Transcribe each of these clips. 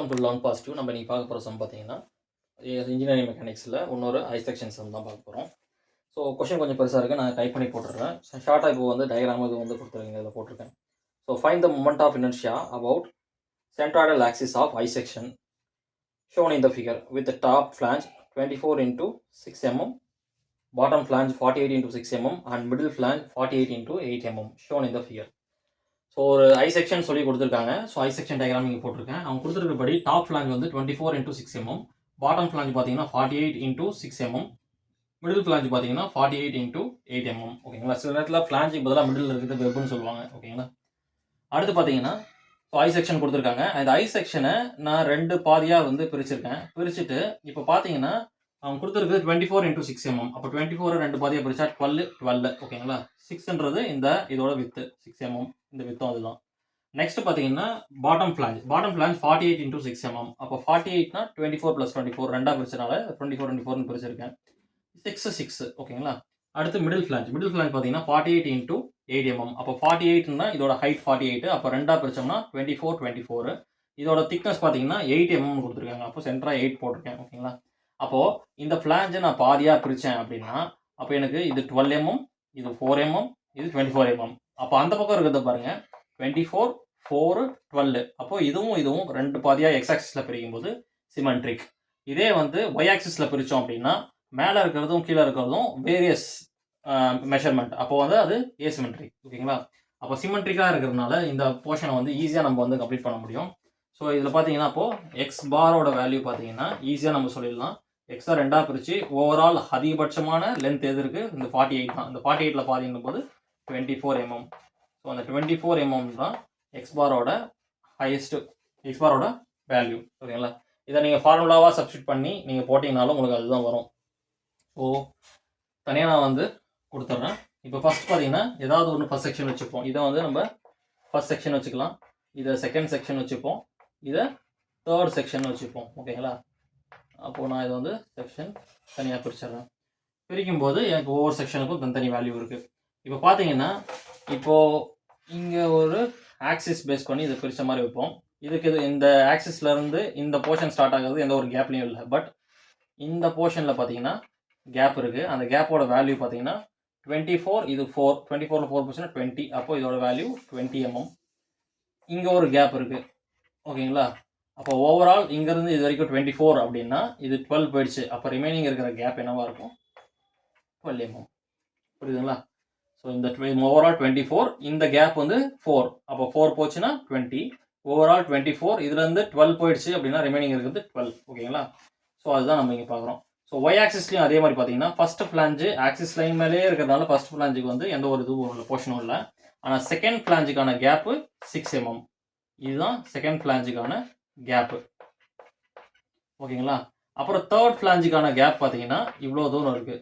Welcome to learn positive. நம்ம இன்னைக்கு பார்க்க போகிற சம் பார்த்தீங்கன்னா இன்ஜினியரிங் மெக்கானிக்ஸில் இன்னொரு ஐ செக்ஷன் சம் தான் பார்க்க போகிறோம். ஸோ கொஷின் கொஞ்சம் பெருசாக இருக்குது, நான் டைப் பண்ணி போட்டுடுறேன். ஷார்ட்டாக இப்போ வந்து டயக்ராம் இது வந்து கொடுத்துருங்க, இதில் போட்டிருக்கேன். So find the moment of inertia about centroidal axis of I section shown in the figure with the top flange 24 into 6 mm, bottom flange 48 into 6 mm and middle flange 48 into 8 mm shown in the figure. So ஒரு ஐ section சொல்லி கொடுத்துருக்காங்க. So I section diagram இங்கே போட்டிருக்கேன். அவங்க கொடுத்துருக்கபடி top flange வந்து 24 into 6 mm, bottom flange பார்த்தீங்கன்னா 48 into 6 mm, middle flange பார்த்தீங்கன்னா 48 into 8 mm. ஓகேங்களா? சில நேரத்தில் ஃப்ளாஞ்சுக்கு பதிலாக மிடில் இருக்கிறது வெப்னு சொல்லுவாங்க. ஓகேங்களா? அடுத்து பார்த்தீங்கன்னா ஸோ ஐ செக்ஷன் கொடுத்துருக்காங்க. அந்த ஐ செக்ஷனை நான் ரெண்டு பாதியாக வந்து பிரிச்சிருக்கேன். பிரிச்சுட்டு இப்போ பார்த்தீங்கன்னா அவங்க கொடுத்துருக்கு 24 into 6 mm. அப்போ 24 ரெண்டு பாதியாக பிரிச்சா 12. ஓகேங்களா? 6ன்றது இந்த இதோட வித்து 6 mm, இந்த வித்தும் அதுதான். நெக்ஸ்ட் பார்த்தீங்கன்னா பாட்டம் ஃப்ளாஞ்ச் 48 into 6 mm. அப்போ 48னா 24 + 24 ரெண்டா பிரிச்சனால 24 பிரிச்சிருக்கேன். 6. ஓகேங்களா? அடுத்து மிடில் ஃப்ளாஞ்ச் பார்த்தீங்கன்னா 48 into 8 mm. அப்போ 48னா இதோட ஹைட் 48. அப்போ ரெண்டா பிரிச்சோம்னா 24. இதோட திக்னஸ் பார்த்தீங்கன்னா 8 mm கொடுத்துருக்காங்க. அப்போ சென்டரா 8 போட்டிருக்கேன். ஓகேங்களா? அப்போ இந்த ஃப்ளாஞ்சை நான் பாதியாக பிரித்தேன் அப்படின்னா அப்போ எனக்கு இது 12 mm, இது 4 mm, இது 24 mm. அப்போ அந்த பக்கம் இருக்கிறத பாருங்க, 24, 4, 12. அப்போ இதுவும் ரெண்டு பாதியாக எக்ஸ் ஆக்சிஸில் பிரிக்கும் போது சிமெட்ரிக். இதே வந்து ஒய் ஆக்சிஸில் பிரித்தோம் அப்படின்னா மேலே இருக்கிறதும் கீழே இருக்கிறதும் வேரியஸ் மெஷர்மெண்ட், அப்போ வந்து அது ஏசிமெட்ரிக். ஓகேங்களா? அப்போ சிமெட்ரிக்காக இருக்கிறதுனால இந்த போர்ஷனை வந்து ஈஸியாக நம்ம வந்து கம்ப்ளீட் பண்ண முடியும். ஸோ இதில் பார்த்தீங்கன்னா அப்போது எக்ஸ் பாரோட வேல்யூ பார்த்தீங்கன்னா ஈஸியாக நம்ம சொல்லிடலாம். எக்ஸை ரெண்டாக பிரித்து ஓவரால் அதிகபட்சமான லென்த் எது இருக்குது, இந்த 48 தான். இந்த 48ல் பாதிங்கும் போது 24 mm. ஸோ அந்த 24 mm தான் எக்ஸ் பாரோட ஹையஸ்ட், எக்ஸ் பாரோட வேல்யூ. ஓகேங்களா? இதை நீங்கள் ஃபார்முலாவாக சப்ஸ்டியூட் பண்ணி நீங்கள் போட்டிங்கனாலும் உங்களுக்கு அதுதான் வரும். ஸோ தனியாக நான் வந்து கொடுத்துட்றேன். இப்போ ஃபஸ்ட் பார்த்தீங்கன்னா ஏதாவது ஒன்று ஃபஸ்ட் செக்ஷன் வச்சுப்போம். இதை வந்து நம்ம ஃபஸ்ட் செக்ஷன் வச்சுக்கலாம், இதை செகண்ட் செக்ஷன் வச்சுப்போம், இதை தேர்ட் செக்ஷன் வச்சுப்போம். ஓகேங்களா? அப்போது நான் இதை வந்து செக்ஷன் தனியாக பிரிச்சிடுறேன். பிரிக்கும் போது எனக்கு ஒவ்வொரு செக்ஷனுக்கும் தனித்தனி வேல்யூ இருக்குது. இப்போ பார்த்தீங்கன்னா இப்போது இங்கே ஒரு ஆக்சிஸ் பேஸ் பண்ணி இதை பிரித்த மாதிரி வைப்போம். இதுக்கு இந்த ஆக்சிஸ்லேருந்து இந்த போர்ஷன் ஸ்டார்ட் ஆகுறது எந்த ஒரு கேப்லையும் இல்லை. பட் இந்த போர்ஷனில் பார்த்தீங்கன்னா கேப் இருக்குது. அந்த கேப்போட வேல்யூ பார்த்தீங்கன்னா 24, இது 4. 24ல் 4 20. அப்போ இதோட வேல்யூ 20 mm. இங்கே ஒரு கேப் இருக்குது. ஓகேங்களா? அப்போ ஓவரால் இங்கேருந்து இது வரைக்கும் 24 அப்படின்னா இது 12 போயிடுச்சு. அப்போ ரிமைனிங் இருக்கிற கேப் என்னவாக இருக்கும், 12 mm. புரியுதுங்களா? ஸோ இந்த ஓவரால் 24, இந்த கேப் வந்து 4. அப்போ 4 போச்சுன்னா 20. ஓவரால் 24, இதுலேருந்து 12 போயிடுச்சு அப்படின்னா ரிமைனிங் இருக்கிறது 12. ஓகேங்களா? ஸோ அதுதான் நம்ம இங்கே பார்க்குறோம். ஸோ ஒய் ஆக்சிஸ்லையும் அதே மாதிரி பார்த்தீங்கன்னா ஃபஸ்ட்டு ஃப்ளாஞ்சு ஆக்சிஸ் லைன் மேலே இருக்கிறதுனால ஃபஸ்ட் ஃப்ளாஞ்சுக்கு வந்து எந்த ஒரு இதுவும் இல்லை, போர்ஷனும் இல்லை. ஆனால் செகண்ட் ஃப்ளாஞ்சுக்கான கேப்பு 6 mm. இதுதான் செகண்ட் ஃப்ளாஞ்சுக்கான கேப்பு. ஓகேங்களா? அப்புறம் தேர்ட் ஃப்ளாஞ்சுக்கான கேப் பார்த்தீங்கன்னா இவ்வளோ தூரம் இருக்குது.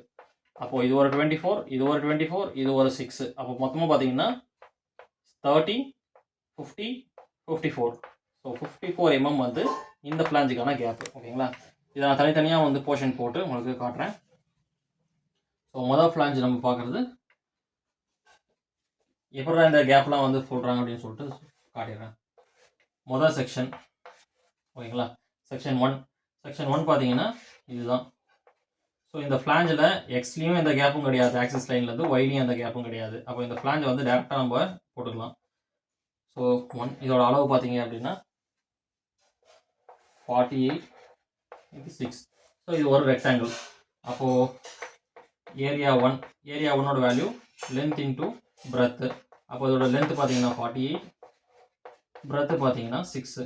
அப்போது இது ஒரு 24, இது ஒரு 24, இது ஒரு 6. அப்போ மொத்தமாக பார்த்தீங்கன்னா 30, 50, 54. ஸோ 54 mm வந்து இந்த ஃப்ளாஞ்சுக்கான கேப்பு. ஓகேங்களா? இதை நான் தனித்தனியாக வந்து போர்ஷன் போட்டு உங்களுக்கு காட்டுறேன். ஸோ மொதல் ஃப்ளாஞ்சு நம்ம பார்க்குறது எப்படி இந்த கேப்லாம் வந்து சொல்கிறாங்க அப்படின்னு சொல்லிட்டு காட்டிடுறேன். மொதல் செக்ஷன். ஓகேங்களா? செக்ஷன் 1 பார்த்தீங்கன்னா இதுதான். ஸோ இந்த ஃப்ளாஞ்சில் எக்ஸ்லேயும் எந்த கேப்பும் கிடையாது, ஆக்சிஸ் லைன்லேருந்து ஒய்லையும் எந்த கேப்பும் கிடையாது. அப்போ இந்த ஃப்ளாஞ்சை வந்து டேரெக்டாக நம்ம போட்டுக்கலாம். ஸோ 1 இதோட அளவு பார்த்தீங்க அப்படின்னா 48 into 6. ஸோ இது ஒரு ரெக்டாங்கிள். அப்போது ஏரியா 1ஓட வேல்யூ லென்த் இன்ட்டு பிரெத்து. அப்போ இதோட லென்த் பார்த்தீங்கன்னா 48, பிரெத்து பார்த்தீங்கன்னா 6.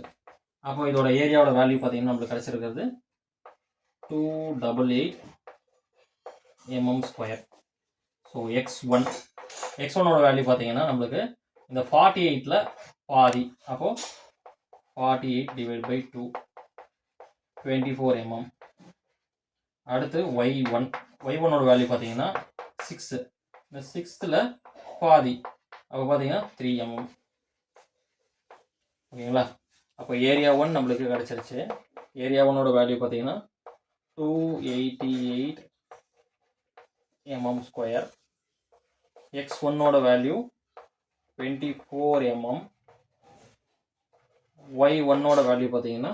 அப்போ இதோட ஏரியாவோட வேல்யூ பார்த்தீங்கன்னா நம்மளுக்கு கிடச்சிருக்கிறது 288 mm². ஸோ x1ஓட வேல்யூ பார்த்தீங்கன்னா நம்மளுக்கு இந்த 48ல் பாதி. அப்போது 48 / 2, 24 mm. அடுத்து y1ஓட வேல்யூ பார்த்தீங்கன்னா 6. இந்த 6ல் பாதி, அப்போ பார்த்தீங்கன்னா 3 mm. ஓகேங்களா? அப்போ ஏரியா 1 நம்மளுக்கு கிடச்சிருச்சு. ஏரியா 1ஓட வேல்யூ பார்த்தீங்கன்னா 288 mm². x1ஓட வேல்யூ 24 mm. y1ஓட வேல்யூ பார்த்தீங்கன்னா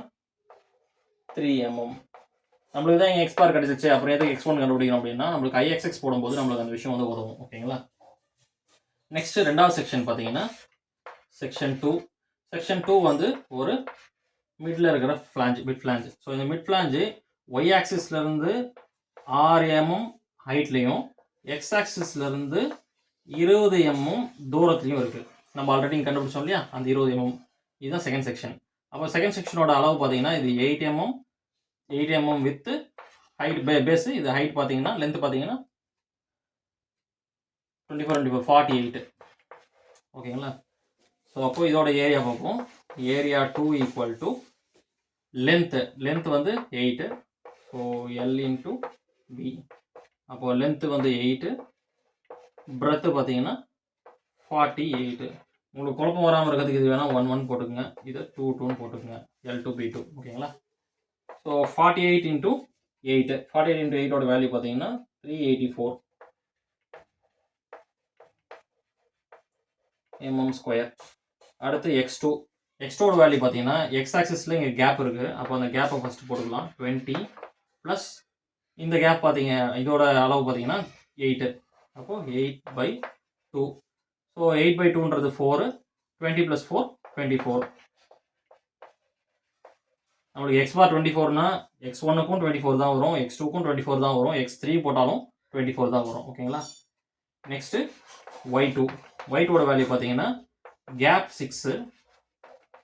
3 mm. நம்மளுக்கு தான் இங்கே எக்ஸ் பார் கிடச்சிச்சு, அப்புறம் எதுக்கு எக்ஸ்1 கண்டுபிடிக்கணும் அப்படின்னா நம்மளுக்கு ஐஎக்ஸ்எக்ஸ் போடும்போது நம்மளுக்கு அந்த விஷயம் வந்து உதவும். ஓகேங்களா. நெக்ஸ்ட் ரெண்டாவது செக்ஷன் பார்த்தீங்கன்னா செக்ஷன் 2. செக்ஷன் 2 வந்து ஒரு மிடில் இருக்கிற ஃப்ளாஞ்ச், மிட் ஃப்ளாஞ்ச். ஸோ இந்த மிட் ஃப்ளாஞ்சு ஒய் ஆக்சிஸ்லேருந்து 6 mm ஹைட்லேயும் எக்ஸ் ஆக்சிஸ்லேருந்து 20 mm தூரத்துலையும் இருக்குது. நம்ம ஆல்ரெடி கண்டுபிடிச்சோம் இல்லையா அந்த 20 mm. இதுதான் செகண்ட் செக்ஷன். அப்போ செகண்ட் செக்ஷனோட அளவு பார்த்தீங்கன்னா இது 8 mm வித் ஹைட் பேஸு. இது ஹைட் பார்த்தீங்கன்னா லென்த் பார்த்தீங்கன்னா 24 48. ஓகேங்களா. ஸோ அப்போ இதோட ஏரியா பார்ப்போம். ஏரியா 2 ஈக்குவல் டு லென்த் வந்து 8. So L into B. அப்போது லென்த்து வந்து 8, பிரெத்து பார்த்தீங்கன்னா 48. உங்களுக்கு குழப்பம் வராமல் இருக்கிறதுக்கு இது வேணால் 1 1 போட்டுக்குங்க, இது 2 2 போட்டுக்குங்க, L2 B2. ஓகேங்களா. ஸோ 48 இன்ட்டு 8, 48 இன்ட்டு 8ஓட வேல்யூ பார்த்தீங்கன்னா 384 mm². அடுத்து x2. x2ஓட வேல்யூ பார்த்தீங்கன்னா எக்ஸ் ஆக்சிஸில் இங்கே கேப் இருக்குது. அப்போ அந்த கேப்பை ஃபஸ்ட்டு போட்டுக்கலாம். 20 ப்ளஸ் இந்த கேப் பார்த்தீங்க இதோட அளவு பார்த்தீங்கன்னா 8. அப்போது 8/2. ஸோ 8/2ன்றது 4. 20 + 4 24. நம்மளுக்கு எக்ஸ் பார் 24னா x1க்கும் 24 தான் வரும், x2க்கும் 24 தான் வரும், x3 போட்டாலும் 24 தான் வரும். ஓகேங்களா. நெக்ஸ்ட்டு ஒய்2ஓட வேல்யூ பார்த்தீங்கன்னா கேப் 6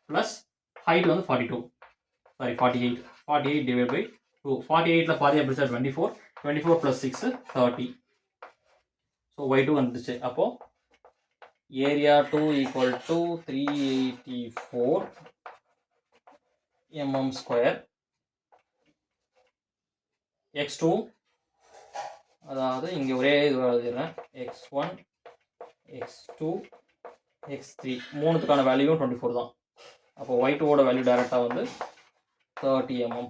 ப்ளஸ் ஹைட் வந்து 48 டிவைட் பை 2. 48ல் பாதியாக பிடிச்சா 24, 24 + 6 30. ஸோ y2 வந்துடுச்சு. அப்போது area 2 equal to 384 mm². x2 அதாவது இங்கே ஒரே இது எழுதிடுறேன். x1 x2 x3 மூணுத்துக்கான வேல்யூவும் 24 தான். அப்போ y2ஓட வேல்யூ டைரெக்டாக வந்து 30 mm.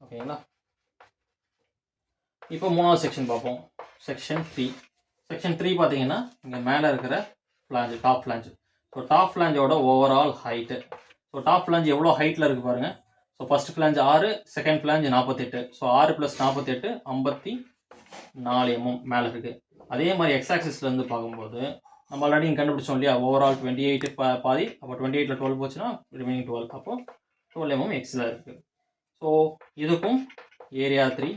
ஓகேங்களா. இப்போ மூணாவது செக்ஷன் பார்ப்போம். செக்ஷன் 3. செக்ஷன் 3 பார்த்தீங்கன்னா இங்கே மேலே இருக்கிற flange, top flange. So top ஃப்ளாஞ்சோட overall height. So top flange எவ்வளோ ஹைட்டில் இருக்குது பாருங்கள். So first flange 6, second flange 48. So 6 + 48 54 mm மேலே இருக்குது. அதே மாதிரி எக்ஸ் ஆக்சிஸ்லேருந்து பார்க்கும்போது நம்ம ஆல்ரெடி கண்டுபிடிச்சோம் இல்லையா, ஓவரால் 28 பாதி. அப்போ 28ல் 12 போச்சுன்னா ரிமைனிங் 12. அப்போ 12 mm எக்ஸில் இருக்குது. ஸோ இதுக்கும் area 3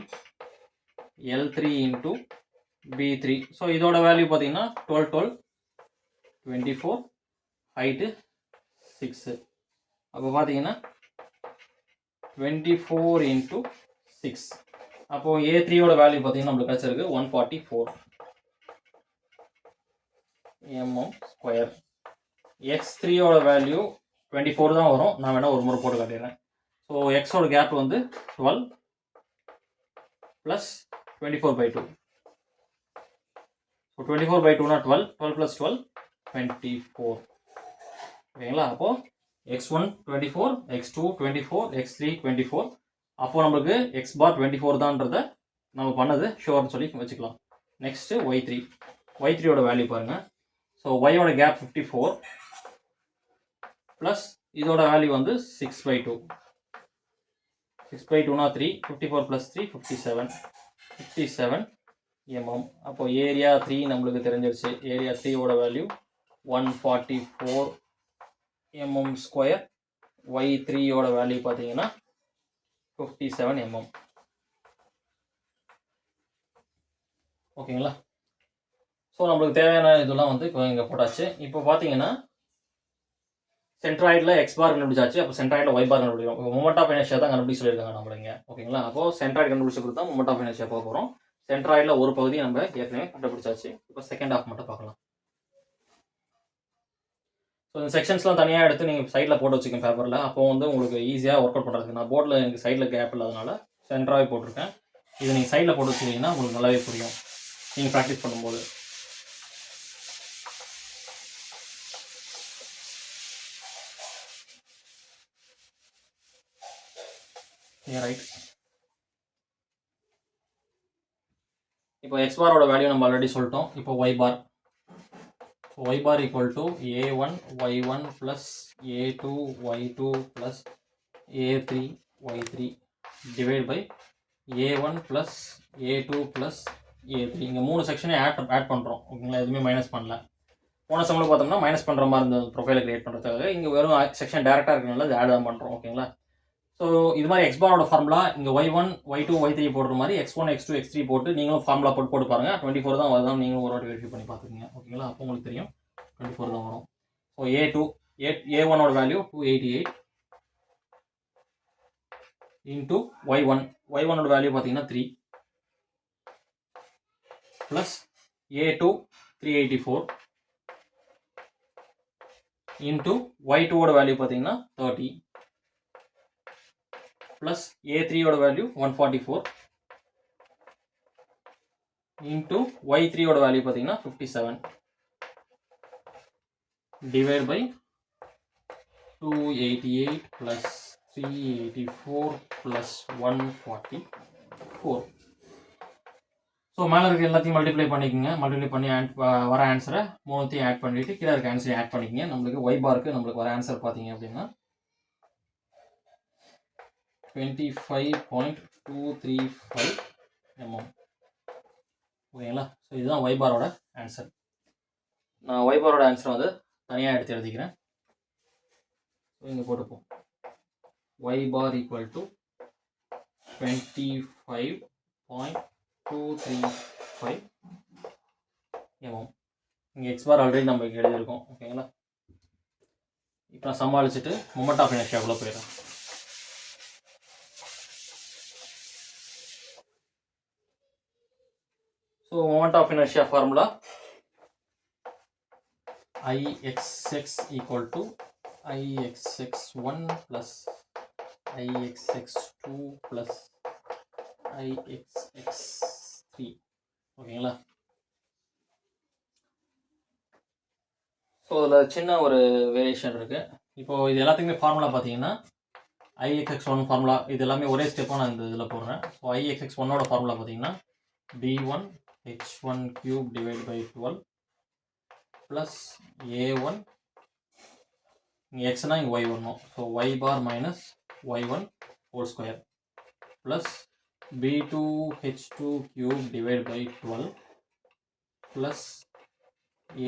L3 into B3. So இதோட வேல்யூ பார்த்தீங்கன்னா 12 12 24, ஹைட்டு 6. அப்போ பார்த்தீங்கன்னா 24 இன்ட்டு 6. அப்போது A3ஓட வேல்யூ பார்த்தீங்கன்னா நம்மளுக்கு கிடச்சிருக்கு 144 mm². x3ஓட வேல்யூ 24 தான் வரும். நான் வேணால் ஒரு முறை போட்டு காட்டிடுறேன். ஸோ எக்ஸோட கேப் வந்து 12 ப்ளஸ் 24/2. ஸோ 24/2னா 12, 12 + 12 24. ஓகேங்களா. அப்போது x1 24, x2 24, x3 24. அப்போது நம்மளுக்கு x பார் 24 தான்றதை நம்ம பண்ணது ஷோர்னு சொல்லி வச்சுக்கலாம். நெக்ஸ்ட்டு y3ஓட வேல்யூ பாருங்கள். ஸோ ஒய்யோட கேப் 54 ப்ளஸ் இதோட வேல்யூ வந்து 6/2. 6/2னா 3, 54 + 3 57 mm. அப்போது ஏரியா 3 நம்மளுக்கு தெரிஞ்சிருச்சு. ஏரியா 3ஓட வேல்யூ 144 mm². y3ஓட வேல்யூ பார்த்தீங்கன்னா 57 mm. ஓகேங்களா. ஸோ நம்மளுக்கு தேவையான இதெல்லாம் வந்து இப்போ இங்கே போட்டாச்சு. இப்போ பார்த்தீங்கன்னா சென்ட்ராய்டில் எக்ஸ் பார் கண்டுபிடிச்சாச்சு. அப்போ சென்ட்ராய்டில் ஒய் பார் கண்டுபிடிக்கும். இப்போ மொமெண்ட் ஆஃப் இனர்ஷியா தான் கண்டுபிடிச்சு சொல்லியிருக்காங்க நம்மளுங்க. ஓகேங்களா. அப்போது சென்ட்ராய்டு கண்டுபிடிச்ச கொடுத்தா மொமெண்ட் ஆஃப் இனர்ஷியா போக போகிறோம். சென்ட்ராய்டில் ஒரு பகுதியை நம்ம ஏற்கனவே கண்டுபிடிச்சாச்சு. இப்போ செகண்ட் ஹாஃப் மட்டும் பார்க்கலாம். ஸோ இந்த செக்ஷன்ஸ்லாம் தனியாக எடுத்து நீங்கள் சைடில் போட்டு வச்சுக்கோங்க பேப்பரில். அப்போ வந்து உங்களுக்கு ஈஸியாக ஒர்க் அவுட் பண்ணுறதுக்கு. நான் போர்டில் எனக்கு சைடில் கேப் இல்லாதனால சென்ட்ராகவே போட்டிருக்கேன். இதை நீங்கள் சைடில் போட்டு வச்சுக்கிங்கன்னா உங்களுக்கு நல்லாவே புரியும் நீங்கள் ப்ராக்டிஸ் பண்ணும்போது. ரைட். இப்போ எக்ஸ் பாரோட வேல்யூ நம்ம ஆல்ரெடி சொல்லிட்டோம். இப்போ Y bar equal to a1 y1 + a2 y2 + a3 y3 divide by a1 plus a2 plus a3. இங்கே 3 செக்ஷனே ஆட் பண்ணுறோம் ஓகேங்களா, எதுவுமே மைனஸ் பண்ணல. போன சம்மில் பார்த்தோம்னா மைனஸ் பண்ணுற மாதிரி இருந்த ப்ரொஃபைலை கிரியேட் பண்ணுறதுக்காக இங்கே வெறும் செக்ஷன் டேரெக்டாக இருக்கிறனால இது ஆட் தான் பண்ணுறோம் ஓகேங்களா. ஸோ இது மாதிரி எக்ஸ்பாரோட ஃபார்முலா இங்கே y1 y2 y3 போடுற மாதிரி x1 x2 x3 போட்டு நீங்களும் ஃபார்முலா போட்டு பாருங்கள். 24 தான் வருதான் நீங்களும் ஒரு வாட்டி வெரிஃபை பண்ணி பார்த்துக்கோங்க ஓகேங்களா. அப்போ உங்களுக்கு தெரியும் 24 தான் வரும். ஸோ a1ஓட வேல்யூ 288 இன்ட்டு y1ஓட வேல்யூ பார்த்தீங்கன்னா 3 ப்ளஸ் a2 384 இன்ட்டு y2ஓட வேல்யூ பார்த்தீங்கன்னா 30 ப்ளஸ் a3ஓட வேல்யூ 144 இன்ட்டு y3ஓட வேல்யூ பார்த்தீங்கன்னா 57 divide by 288 plus 384 plus 144. So மேலே இருக்க எல்லாத்தையும் மல்டிப்ளை பண்ணிக்கோங்க. மல்டிப்ளை பண்ணி வர ஆன்சரை மூணுத்தையும் ஆட் பண்ணிவிட்டு கீழே இருக்க ஆன்சரை ஆட் பண்ணிக்கோங்க. நம்மளுக்கு ஒய் பாருக்கு நம்மளுக்கு வர ஆன்சர் பார்த்தீங்க அப்படின்னா 25.235 mm ஓகேங்களா. ஸோ இதுதான் ஒய் பாரோட ஆன்சர். நான் ஒய் பாரோட ஆன்சரை வந்து தனியாக எடுத்து எழுதிக்கிறேன். ஸோ இங்கே போட்டுப்போம் Y bar equal to 25.235 mm. இங்கே எக்ஸ் பார் ஆல்ரெடி நம்ம எழுதியிருக்கோம் ஓகேங்களா. இப்போ நான் சமாளிச்சுட்டு மொமெண்ட் ஆஃப் இனர்ஷியாக்குள்ளே போயிடுறேன். So moment of inertia formula Ixx equal to Ixx1 plus Ixx2 plus Ixx3 ஓகேங்களா. ஸோ அதில் சின்ன ஒரு வேரியேஷன் இருக்குது. இப்போது இது எல்லாத்துக்குமே ஃபார்முலா பார்த்தீங்கன்னா Ixx1 ஃபார்முலா இது எல்லாமே ஒரே ஸ்டெப்பாக நான் இந்த இதில் போடுறேன். ஸோ Ixx1ஓட ஃபார்முலா பார்த்தீங்கன்னா b1 h1 cube divided by 12 plus a1 இங்கே எக்ஸ்னா இங்கே ஒய் வரணும். So Y bar minus y1 whole square plus b2 h2 cube divided by 12 plus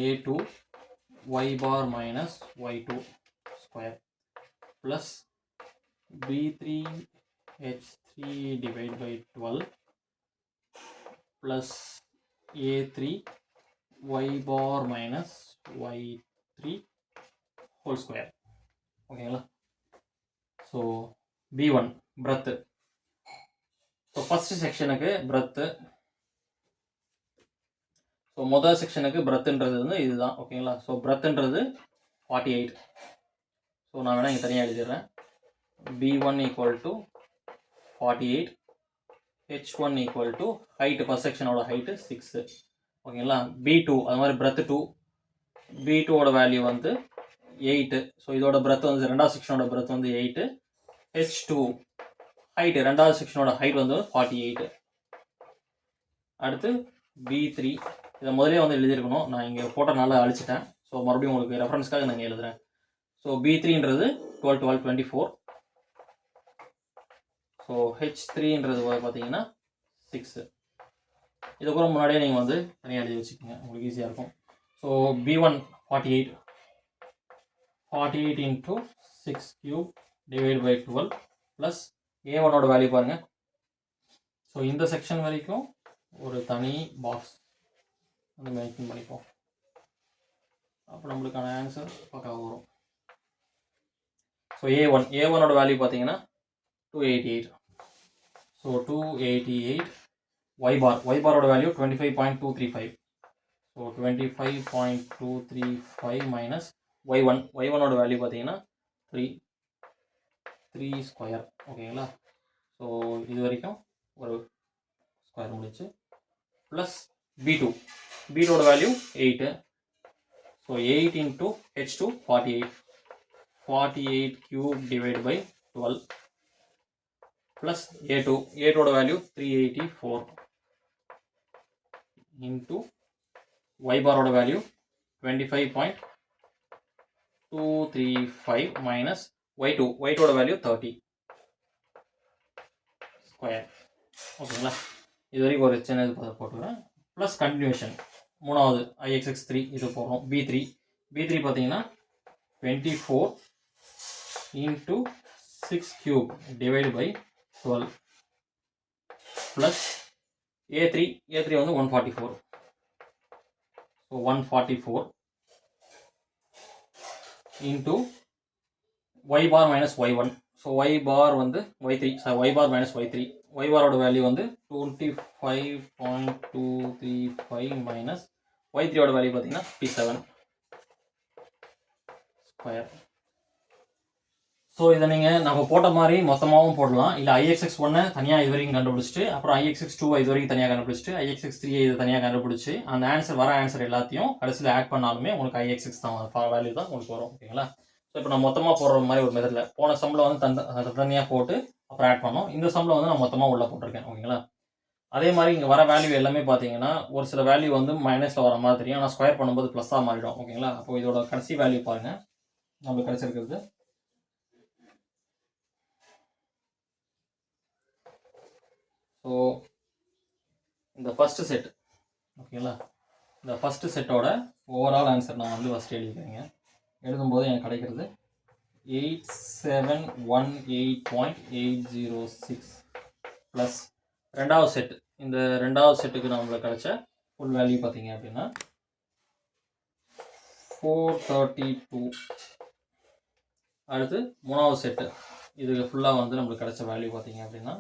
a2 y bar minus y2 square plus b3 h3 divided by 12 plus a3 y bar minus y3 whole square ஓகேங்களா. So b1 breadth. So first செக்ஷனுக்கு breadth. So முதல் செக்ஷனுக்கு breadthன்றது வந்து இதுதான் ஓகேங்களா. So breadthன்றது 48. So நான் வேணால் இங்கே தனியாக எழுதிடுறேன். b1 equal to 48, h1 equal to height first செக்ஷனோட ஹைட்டு 6 ஓகேங்களா. b2 அது மாதிரி breadth 2, b2ஓட வேல்யூ வந்து 8. ஸோ இதோட breadth வந்து ரெண்டாவது செக்ஷனோட breadth வந்து 8. h2 ஹைட்டு ரெண்டாவது செக்ஷனோட ஹைட் வந்து 48. அடுத்து b3 இதை முதலே வந்து எழுதியிருக்கணும், நான் இங்கே போட்டனால அழிச்சிட்டேன். ஸோ மறுபடியும் உங்களுக்கு ரெஃபரன்ஸ்க்காக நான் இங்கே எழுதுகிறேன். ஸோ b3ன்றது 12 12 24. ஸோ h3ன்றது பார்த்தீங்கன்னா 6. இதுக்கப்புறம் முன்னாடியே நீங்கள் வந்து தனியாக எழுதி வச்சுக்கோங்க, உங்களுக்கு ஈஸியாக இருக்கும். So b1 48 into 6 cube divided by 12 plus a1ஓட வேல்யூ பாருங்கள். ஸோ இந்த செக்ஷன் வரைக்கும் ஒரு தனி பாக்ஸ் வந்து மென்ஷன் பண்ணிப்போம். அப்போ நம்மளுக்கான ஆன்சர் பக்காவாக வரும். ஸோ a1ஓட வேல்யூ பார்த்தீங்கன்னா 288. ஸோ 288 y பாரோட வேல்யூ 25.235. ஸோ 25.235 மைனஸ் y1ஓட வேல்யூ பார்த்தீங்கன்னா 3 ஸ்கொயர் ஓகேங்களா. ஸோ இது வரைக்கும் ஒரு ஸ்கொயர் முடிச்சு ப்ளஸ் b2ஓட value 8. So 8 into h2 48 cube divided by 12 plus a2ஓட வேல்யூ 384 into y பாரோட வேல்யூ 25.235 minus y2ஓட வேல்யூ 30. ஸ்கொயர். ஓகேங்களா, இது வரைக்கும் ஒரு சின்ன இது போட்டுக்கிறேன். ப்ளஸ் கண்டினியூஷன் மூணாவது IXX3 இது போடுறோம். B3 பார்த்தீங்கன்னா 24 into 6 cube divided by 12 plus A3 வந்து 144. So 144 into y bar minus y1. So y bar வந்து y3, y bar minus y3. y baரோட வேல்யூ வந்து 25.235 minus y3ஓட வேல்யூ பார்த்தீங்கன்னா 57 ஸ்கொயர். ஸோ இதை நீங்கள் நம்ம போட்ட மாதிரி மொத்தமாகவும் போடலாம். இல்லை IXX1 தனியாக இது வரைக்கும் கண்டுபிடிச்சிட்டு, அப்புறம் IXX2 இது வரைக்கும் தனியாக கண்டுபிடிச்சிட்டு, IXX3 இது தனியாக கண்டுபிடிச்சி, அந்த ஆன்சர் எல்லாத்தையும் கடைசியில் ஆட் பண்ணாலுமே உங்களுக்கு IXX தான் வேல்யூ தான் உங்களுக்கு வரும். ஓகேங்களா, ஸோ இப்போ நான் மொத்தமாக போடுற மாதிரி ஒரு மெத்தடில் போன சம்பளம் வந்து தனியாக போட்டு அப்புறம் ஆட் பண்ணோம். இந்த சம்பளம் வந்து நான் மொத்தமாக உள்ளே போட்டிருக்கேன். ஓகேங்களா, அதே மாதிரி இங்கே வர வேல்யூ எல்லாமே பார்த்தீங்கன்னா ஒரு சில வேல்யூ வந்து மைனஸில் வர மாதிரி தெரியும், ஆனால் ஸ்கொயர் பண்ணும்போது ப்ளஸ்ஸாக மாறிடும். ஓகேங்களா, அப்போ இதோட கடைசி வேல்யூ பாருங்கள் நம்மளுக்கு கிடைச்சிருக்கிறது. ஸோ இந்த ஃபஸ்ட்டு செட், ஓகேங்களா, இந்த ஃபஸ்ட்டு செட்டோட ஓவரால் ஆன்சர் நான் வந்து ஃபஸ்ட்டு எழுதிக்கிறேங்க. எழுதும்போது எனக்கு கிடைக்கிறது 8718.806 ப்ளஸ் ரெண்டாவது செட். இந்த ரெண்டாவது செட்டுக்கு நம்மளுக்கு கிடைச்ச ஃபுல் வேல்யூ பார்த்தீங்க அப்படின்னா 432. அடுத்து மூணாவது செட்டு, இது ஃபுல்லாக வந்து நம்மளுக்கு கிடைச்ச வேல்யூ பார்த்தீங்க அப்படின்னா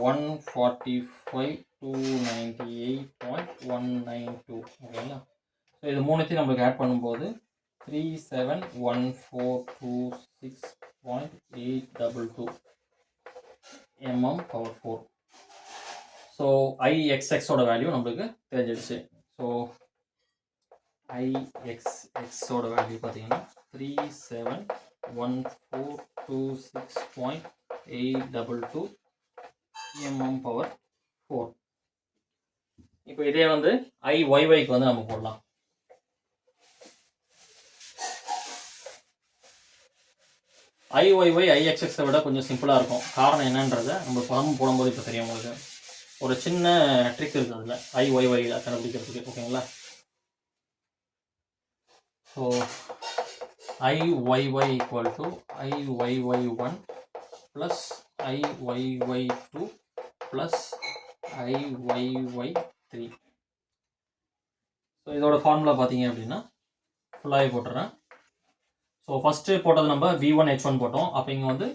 145,298.192. ஓகேங்களா, ஸோ இது மூணுத்தையும் நம்மளுக்கு ஆட் பண்ணும்போது 371426.822 mm/4. ஸோ IXXோட வேல்யூ நம்மளுக்கு தெரிஞ்சிடுச்சு. ஸோ IXXோட வேல்யூ பார்த்தீங்கன்னா 371426.822 mm/4. இப்போ இதே வந்து IYYக்கு வந்து நம்ம போடலாம். IYY IXXை விட கொஞ்சம் சிம்பிளாக இருக்கும். காரணம் என்னன்றதை நம்ம படம் போடும்போது இப்போ தெரியும் உங்களுக்கு. ஒரு சின்ன ட்ரிக் இருக்குது அதில் IYYயில் கண்டுபிடிக்கிறதுக்கு. ஓகேங்களா, so IYY equal to IYY1 plus IYY2 plus IYY3. So இதோட ஃபார்முலா பார்த்தீங்க அப்படின்னா ஃபுல்லாகவே போட்டுறேன். ஸோ ஃபஸ்ட்டு போட்டது நம்ம V1 H1 போட்டோம். அப்போ இங்கே வந்து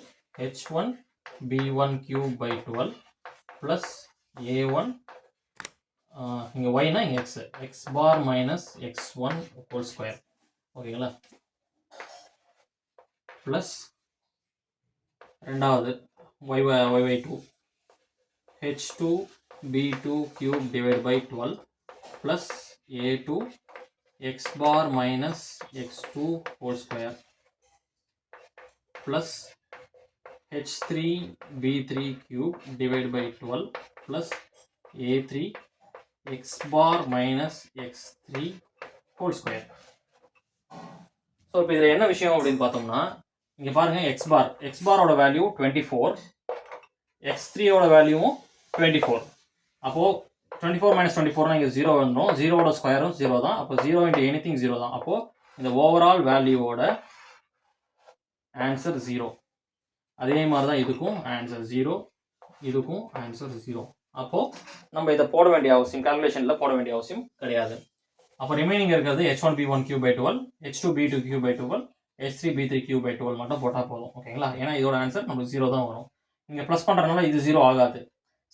H1 B1³/12 ப்ளஸ் A1 இங்கே ஒய்னா இங்கே x bar minus x1 whole square. ஓகேங்களா, ப்ளஸ் ரெண்டாவது YY2 H2 B2³/12 plus A2 x bar minus x2 whole square plus H3 B3³/12 plus A3 x bar minus x3 whole square. So இப்போ இதில் என்ன விஷயம் அப்படின்னு பார்த்தோம்னா, இங்கே பாருங்கள் x பாரோட வேல்யூ 24, x3ஓட வேல்யூவும் 24. அப்போது 24 - 24 இங்கே 0 வந்துடும். 0ஓட ஸ்கொயரும் 0 தான். அப்போ 0 × anything 0 தான். அப்போது இந்த ஓவரால் வேல்யூவோட ஆன்சர் 0. அதே மாதிரி தான் இதுக்கும் ஆன்சர் 0, இதுக்கும் ஆன்சர் 0. அப்போது நம்ம இதை போட வேண்டிய அவசியம், கால்குலேஷனில் போட வேண்டிய அவசியம் கிடையாது. அப்போ ரிமைனிங் இருக்கிறது H1 B1³/12, H2 B2³/12, H3 B3³/12 மட்டும் போட்டால் போதும். ஓகேங்களா, ஏன்னா இதோட ஆன்சர் நம்மளுக்கு 0 தான் வரும். இங்கே ப்ளஸ் பண்ணுறதுனால இது 0 ஆகாது.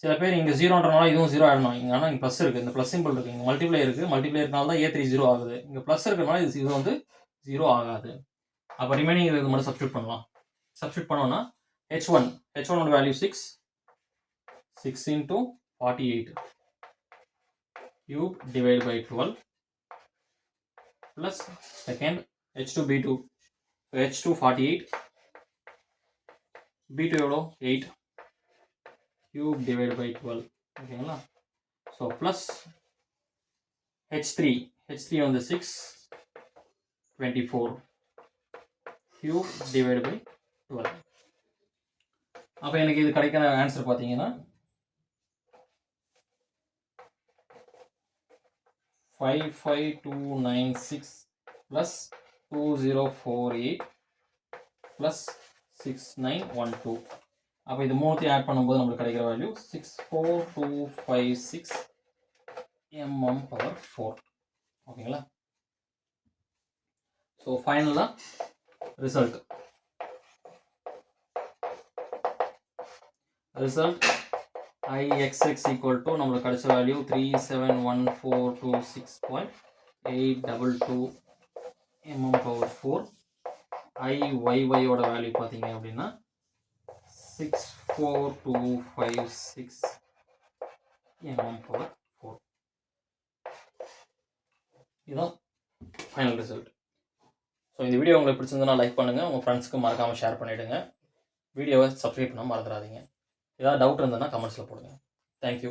சில பேர் இங்கே 0ன்றனால இதுவும் 0 ஆகிடணும். இங்கே ஆனால் இங்கே ப்ளஸ் இருக்குது, இந்த ப்ளஸ் சிம்பிள் இருக்குது, இங்கே மல்டிப்ளை இருக்குது, மல்டிப்ளை இருக்கனால தான் A3 0 ஆகுது. இங்கே ப்ளஸ் இருக்கிறனால இது வந்து 0 ஆகாது. அப்போ ரிமைனிங் இது மட்டும் சப்ஸ்டியூட் பண்ணலாம். சப்ஸ்டியூட் பண்ணோன்னா H1ஓட value 6 × 48³ /12 plus second H2 B2, H2 48, B2 எவ்வளோ 8³ /12. ஓகேங்களா, ஸோ ப்ளஸ் H3 வந்து 6 24³ /12. அப்போ எனக்கு இது கிடைக்கிற ஆன்சர் பார்த்தீங்கன்னா 55296 ப்ளஸ் 2048 ப்ளஸ் 6912. அப்போ இது மூணுத்தையும் ஆட் பண்ணும்போது நம்மளுக்கு கிடைக்கிற வேல்யூ 64256 mm/4. ஓகேங்களா? ஸோ ஃபைனலாக ரிசல்ட் IXX equal to நம்மளுக்கு கிடைச்ச வேல்யூ 371426.822 mm/4. IYY ஓட வேல்யூ பார்த்தீங்க அப்படின்னா 64256 mm/4. இதுதான் ஃபைனல் ரிசல்ட். ஸோ இந்த வீடியோ உங்களுக்கு பிடிச்சிருந்ததுன்னா லைக் பண்ணுங்கள், உங்கள் ஃப்ரெண்ட்ஸ்க்கு மறக்காமல் ஷேர் பண்ணிவிடுங்க. வீடியோவை சப்ஸ்கிரைப் பண்ண மறந்துடாதீங்க. ஏதாவது டவுட் இருந்ததுன்னா கமெண்ட்ஸில் போடுங்க. தேங்க்யூ.